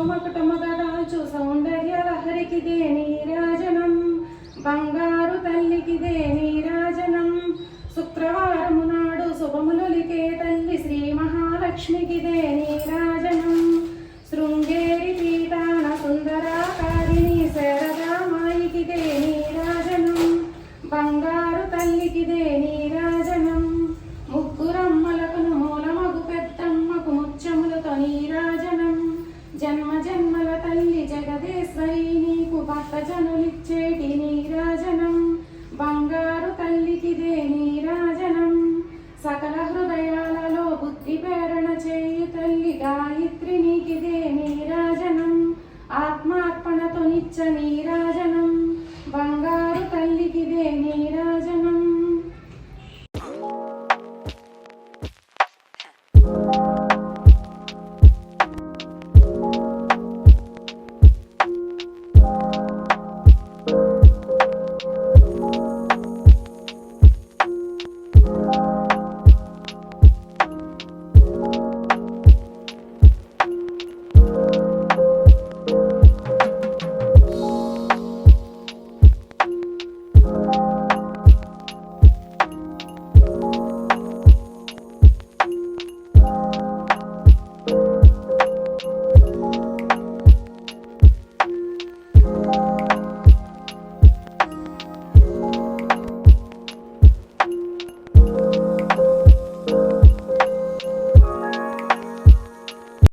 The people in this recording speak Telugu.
మకుటముగదాల్చు సౌందర్య లహరికిదే నీరాజనం బంగారు తల్లికిదే నీరాజనం శుక్రవారము నాడు శుభములొలికే తల్లి శ్రీ మహాలక్ష్మికిదే నీరాజనం శృంగేరి పీఠాన సుందరాకారిణి శారదామాయికిదే నీరాజనం బంగారు తల్లికిదే నీరాజనం ముగ్గురమ్మలకును మూలమగు పెద్దమ్మకు ముత్యములతో నీరాజనం జన్మ జన్మల తల్లి జగదేశ్వరి నీకు భక్త జనులిచ్చేటి నీరాజనం బంగారు తల్లికిదే నీరాజనం సకల హృదయాలలో బుద్ధి ప్రేరణ చేయు తల్లి గాయత్రి నీకిదే నీరాజనం ఆత్మార్పణతో నిత్య నీరాజనం